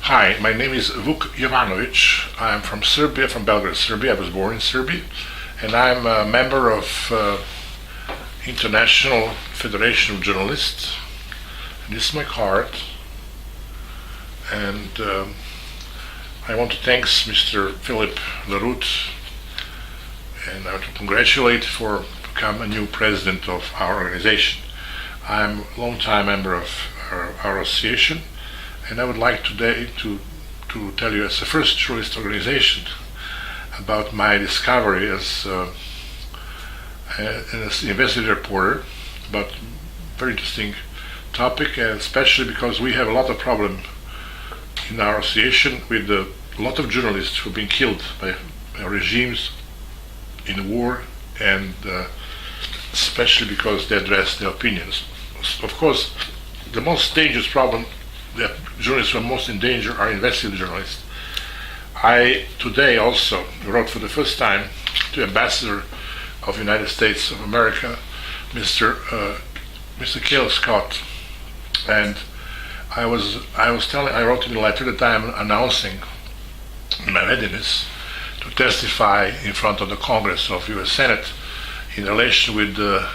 Hi, my name is Vuk Jovanovic. I'm from Serbia, from Belgrade, Serbia. I was born in Serbia, and I'm a member of International Federation of Journalists. And this is my card, and I want to thank Mr. Philippe Leureth, and I want to congratulate for become a new president of our organization. I'm a long-time member of our association, and I would like today to tell you, as the first journalist organization, about my discovery as an investigative reporter about very interesting topic, and especially because we have a lot of problem in our association with a lot of journalists who have been killed by regimes in the war, and especially because they address their opinions. Of course, the most dangerous problem that journalists who are most in danger are investigative journalists. I today also wrote for the first time to Ambassador of the United States of America, Mr. Cale Scott, and I wrote in a letter that I am announcing my readiness to testify in front of the Congress of U.S. Senate in relation with the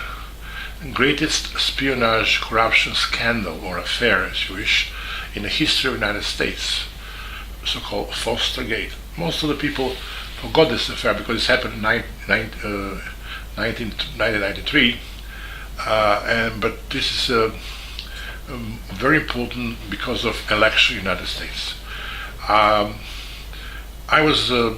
greatest espionage corruption scandal or affair, as you wish, in the history of the United States, so-called Fostergate. Most of the people forgot this affair because it happened in 1993, but this is very important because of election in the United States. I was for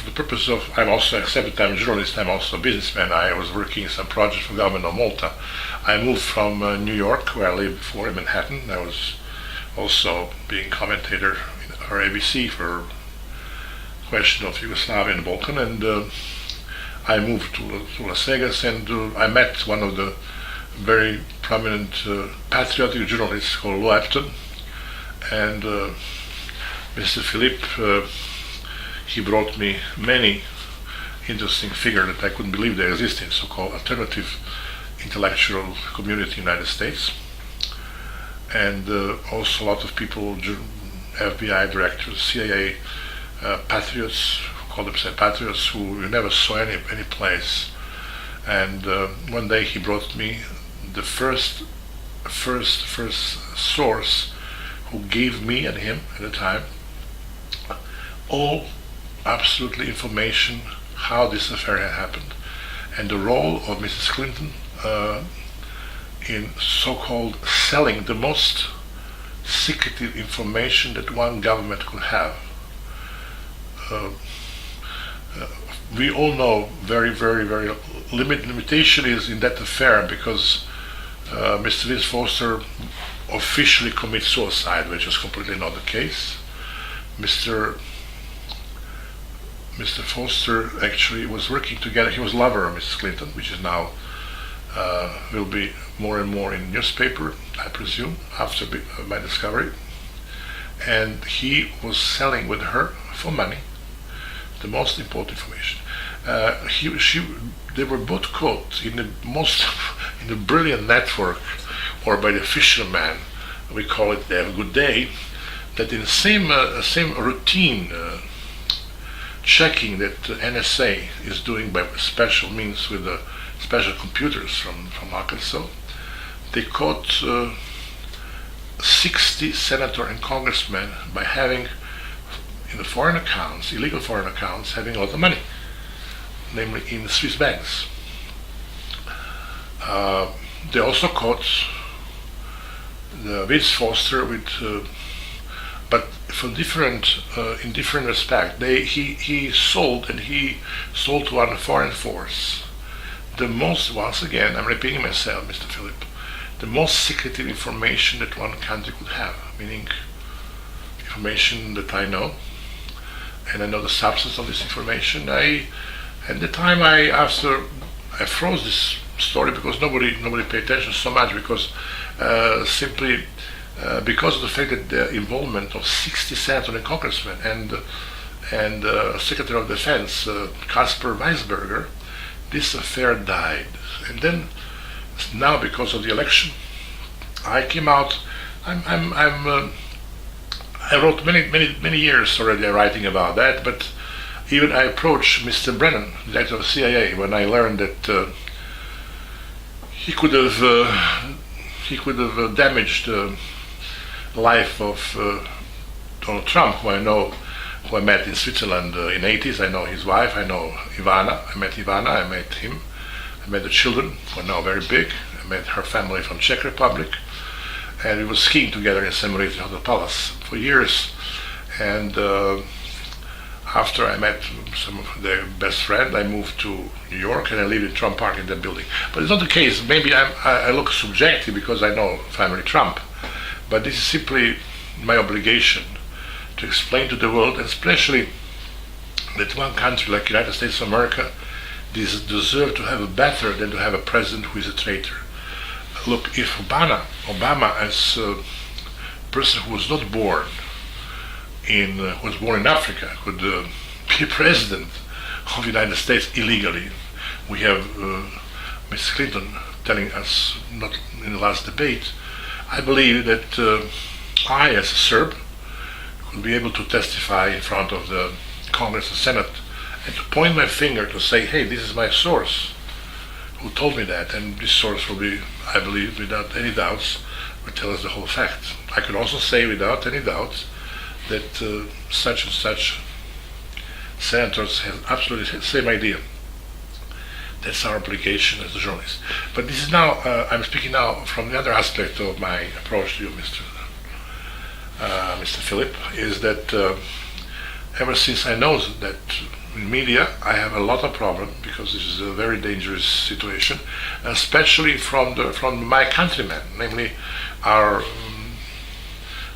the purpose of, I'm also accepted, I'm a journalist, I'm also a businessman. I was working in some projects for the government of Malta. I moved from New York, where I lived before, in Manhattan. I was also being commentator in our ABC for question of Yugoslavia and the Balkan, and I moved to Las Vegas, and I met one of the very prominent patriotic journalists called Leureth, and Mr. Philippe. He brought me many interesting figures that I couldn't believe they existed, so-called alternative intellectual community in the United States, and also a lot of people, FBI directors, CIA patriots, call themselves patriots, who you never saw any place. And one day he brought me the first source who gave me and him at the time all absolutely information how this affair had happened, and the role of Mrs. Clinton in so-called selling the most secretive information that one government could have. We all know very limitation is in that affair, because Mr. Vince Foster officially commits suicide, which is completely not the case. Mr. Foster actually was working together. He was lover of Mrs. Clinton, which is now will be more and more in newspaper, I presume, after my discovery. And he was selling with her for money the most important information. They were both caught in the brilliant network, or by the fisherman, we call it They Have a Good Day, that in the same routine checking that NSA is doing by special means with the special computers from Arkansas, they caught 60 senators and congressmen by having, in the foreign accounts, illegal foreign accounts, having a lot of money, namely in Swiss banks. They also caught the Vince Foster with but for different, in different respect. He sold to one foreign force the most, once again, I'm repeating myself, Mr. Philippe, the most secretive information that one country could have, meaning information that I know, and I know the substance of this information. At the time, I froze this story because nobody paid attention so much, because simply because of the fact that the involvement of 60 senators and congressmen and Secretary of Defense Caspar Weisberger, this affair died. And then now, because of the election, I came out. I wrote many years already writing about that, but even I approached Mr. Brennan, director of CIA, when I learned that he could have damaged the life of Donald Trump, who I met in Switzerland in '80s. I know his wife. I know Ivana. I met Ivana. I met him. I met the children, who are now very big. I met her family from Czech Republic, and we were skiing together in St. Moritz Hotel Palace for years. And after I met some of their best friend, I moved to New York and I lived in Trump Park in that building. But it's not the case. Maybe I look subjective because I know family Trump, but this is simply my obligation to explain to the world, and especially that one country like the United States of America deserve to have a better than to have a president who is a traitor. Look, if Obama as a person who was not born who was born in Africa, could be president of the United States illegally. We have Ms. Clinton telling us, not in the last debate, I believe that I, as a Serb, could be able to testify in front of the Congress and Senate and to point my finger to say, hey, this is my source who told me that, and this source will be, I believe, without any doubts, will tell us the whole fact. I could also say without any doubts that such and such senators have absolutely the same idea. That's our obligation as a journalist. But this is now, I'm speaking now from the other aspect of my approach to you, Mr. Philippe, is that ever since I know that in media I have a lot of problem, because this is a very dangerous situation, especially from my countrymen, namely our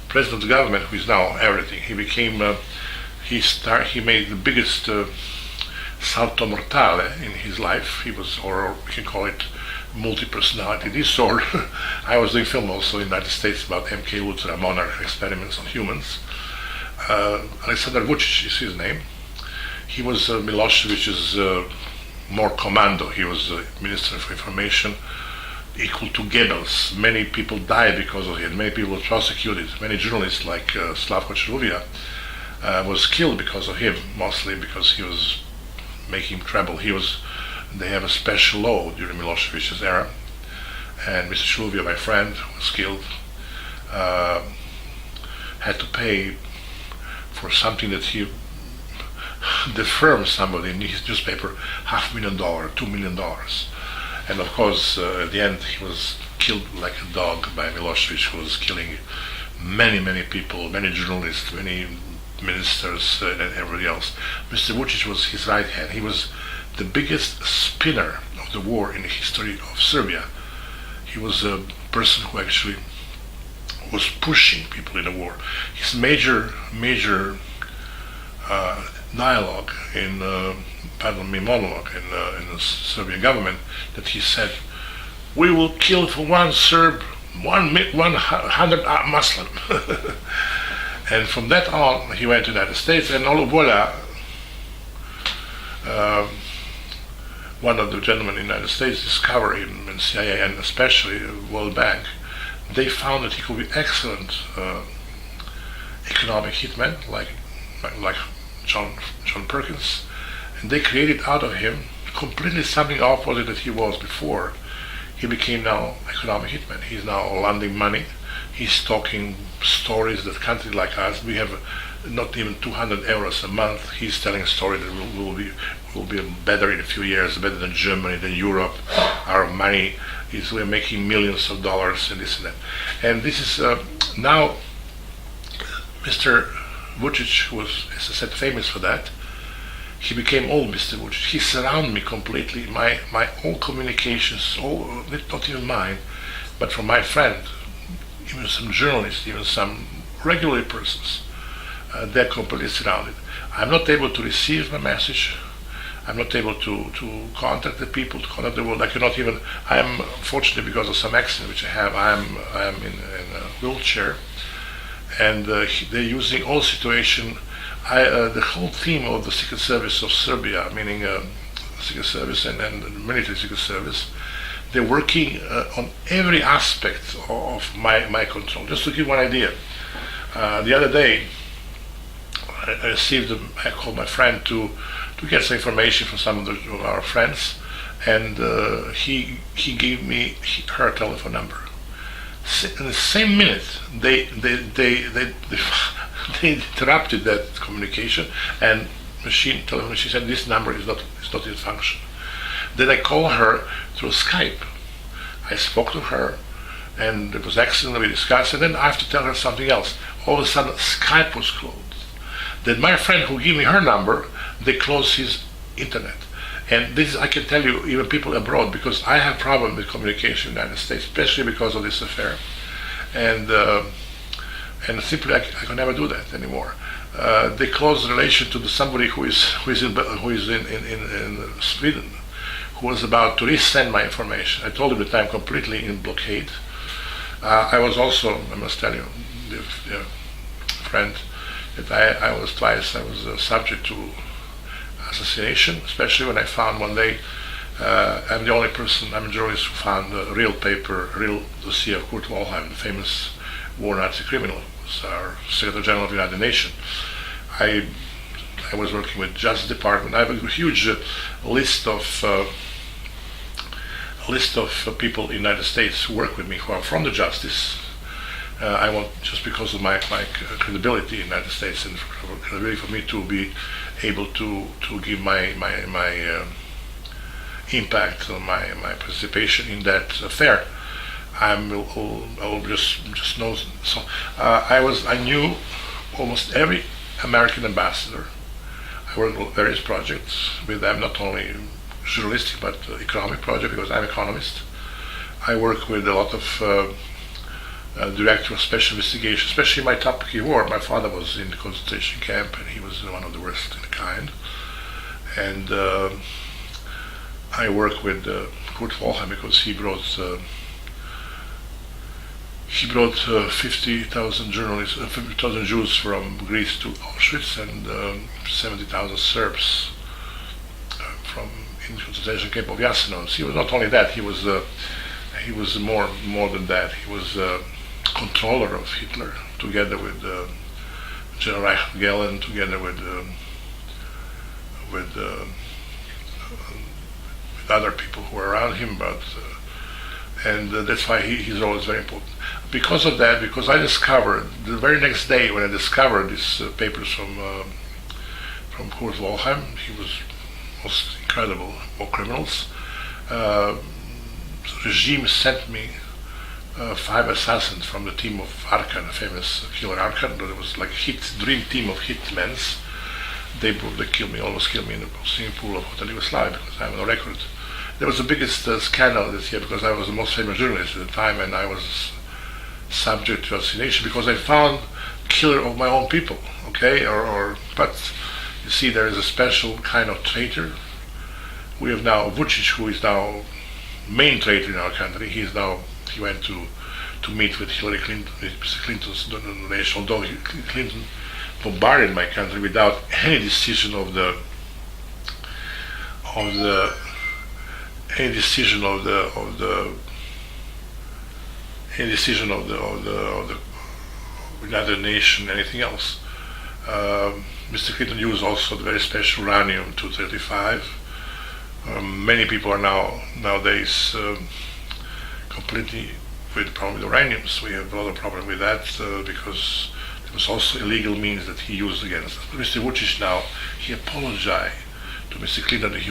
president of the government, who is now everything. He became, he made the biggest salto mortale in his life. He was, or we can call it multi-personality disorder. I was doing film also in the United States about MK Ultra monarch experiments on humans. Aleksandar Vucic is his name. He was Milosevic's more commando. He was Minister for Information, equal to Goebbels. Many people died because of him. Many people were prosecuted. Many journalists like Slavko Čeruvija was killed because of him, mostly because he was making trouble. They have a special law during Milosevic's era, and Mr. Čeruvija, my friend, was killed, had to pay for something that he defirmed somebody in his newspaper, $500,000, $2 million. And of course, at the end, he was killed like a dog by Milosevic, who was killing many people, many journalists, many ministers, and everybody else. Mr. Vucic was his right hand. He was the biggest spinner of the war in the history of Serbia. He was a person who actually was pushing people in the war. His major dialogue monologue in the Serbian government, that he said, we will kill for one Serb 100 Muslim. And from that on, he went to the United States, and Olubola, one of the gentlemen in the United States, discovered him in CIA and especially World Bank. They found that he could be excellent economic hitman, like John Perkins, and they created out of him completely something opposite that he was before. He became now economic hitman. He's now lending money. He's talking stories that countries like us, we have not even 200 euros a month. He's telling a story that will be better in a few years, better than Germany, than Europe. Our money we're making millions of dollars and this and that. And this is now Mr. Vucic, who was, as I said, famous for that. He became old Mr. Vucic. He surrounded me completely. My own communications, not even mine, but from my friend, even some journalists, even some regular persons, they're completely surrounded. I'm not able to receive my message. I'm not able to contact the people, to contact the world. I cannot even, I am fortunate because of some accident which I have, I am in a wheelchair, and they're using all situation. The whole team of the Secret Service of Serbia, meaning Secret Service and military Secret Service, they're working on every aspect of my control. Just to give one idea, The other day, I called my friend to get some information from some of our friends, and he gave me her telephone number. In the same minute, they interrupted that communication, and telephone machine said this number is not in function. Then I called her through Skype. I spoke to her, and it was excellent. We discussed, and then I have to tell her something else. All of a sudden, Skype was closed. Then my friend who gave me her number, they closed his internet. And this, I can tell you, even people abroad, because I have problem with communication in the United States, especially because of this affair. And simply, I can never do that anymore. They closed the relation to somebody who is in Sweden, who was about to resend my information. I told him that I'm completely in blockade. I was also, I must tell you, the friend, that I was subject to assassination, especially when I found one day, I'm the only person, I'm a journalist who found a real dossier of Kurt Waldheim, the famous war Nazi criminal, who was our Secretary General of the United Nations. I was working with Justice Department. I have a huge list of people in the United States who work with me who are from the justice. I want, just because of my credibility in the United States, and credibility for me to be able to give my impact on my participation in that affair. I will just know. So I knew almost every American ambassador. I worked on various projects with them, not only journalistic but economic project, because I'm an economist. I work with a lot of director of special investigation, especially my topic of war. My father was in the concentration camp, and he was one of the worst in the kind. And I work with Kurt Waldheim because he brought 50,000 journalists, 50,000 Jews from Greece to Auschwitz, and 70,000 Serbs from in the concentration camp of Jasenovec. He was not only that; he was more than that. He was controller of Hitler, together with General Reich Gehlen, together with other people who were around him. And that's why his role is very important. Because of that, because I discovered the very next day when I discovered these papers from Kurt Waldheim, he was most incredible war criminals. The regime sent me 5 assassins from the team of Arkan, the famous killer Arkan. It was like a dream team of hitmen. They killed me, almost killed me in the swimming pool of Hotel Yugoslavia, because I'm on the record. That was the biggest scandal this year, because I was the most famous journalist at the time, and I was subject to assassination because I found killer of my own people. Okay, but you see, there is a special kind of traitor. We have now Vucic, who is now main traitor in our country. He went to meet with Hillary Clinton, Mr. Clinton's donation, although Clinton bombarded my country without any decision of the United Nations, anything else. Mr. Clinton used also the very special uranium-235. Many people are nowadays completely with the problem with uraniums. We have a lot of problem with that because it was also illegal means that he used against us. But Mr. Vucic now, he apologized to Mr. Clinton. He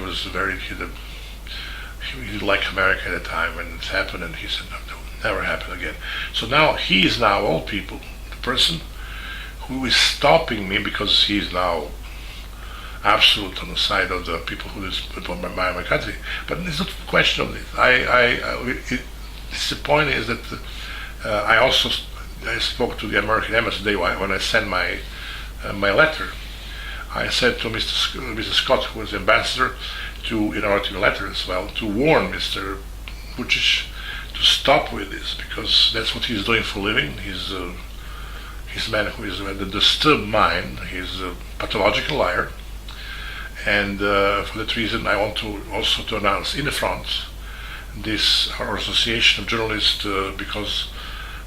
didn't like America at the time when it happened, and he said, no, that will never happen again. So now he is now, all people, the person who is stopping me, because he is now absolute on the side of the people who bomb my country. But it's not a question of this. The point is that I spoke to the American embassy when I sent my letter. I said to Mr. Scott, who was the ambassador, in order to the letter as well, to warn Mr. Vucic to stop with this, because that's what he's doing for a living. He's a man who is with a disturbed mind. He's a pathological liar, and for that reason, I want to also announce in the front our association of journalists, because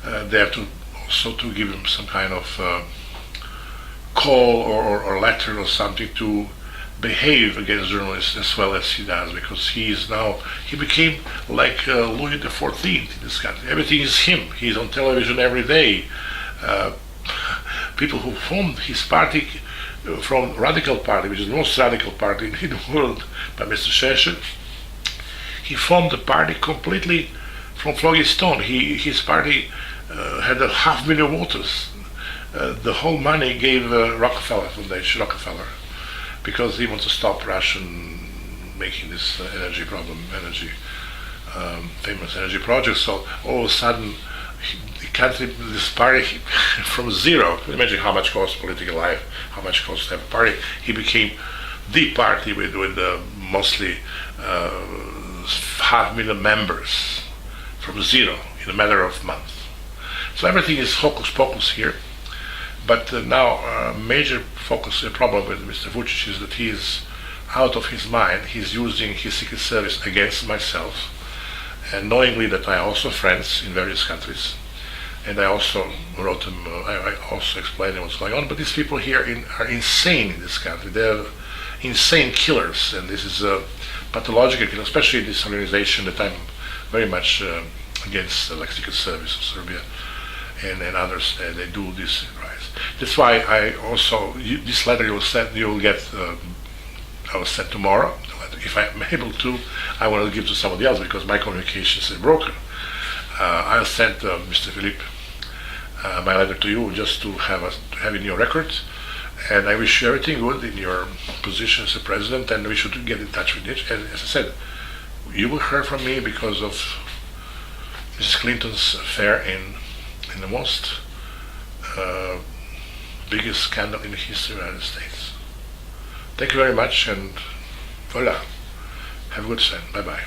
they have to also to give him some kind of call or letter or something to behave against journalists as well as he does, because he became like Louis XIV in this country. Everything is him. He's on television every day. People who formed his party from Radical Party, which is the most radical party in the world, by Mr. Šešelj, he formed the party completely from phlogiston. His party had 500,000 voters. The whole money gave Rockefeller Foundation, because he wants to stop Russian making this famous energy project. So all of a sudden, this party from zero. Imagine how much costs political life, how much costs to have a party. He became the party with mostly 500,000 members from zero in a matter of months. So everything is hocus pocus here. But now a major problem with Mr. Vucic is that he is out of his mind. He's using his secret service against myself, and knowingly that I also have friends in various countries. And I also wrote him, I also explained what's going on. But these people here are insane in this country. They're insane killers, and this is a pathological killer, especially this organization that I'm very much against, like Secret Service of Serbia and others. They do this. That's why I also, this letter you'll get, I will send tomorrow. If I'm able to, I want to give to somebody else because my communications are broken. I'll send Mr. Philippe my letter to you just to have in your record. And I wish you everything good in your position as a president, and we should get in touch with it. And as I said, you will hear from me because of Mrs. Clinton's affair in the most biggest scandal in the history of the United States. Thank you very much, and voila. Have a good time. Bye-bye.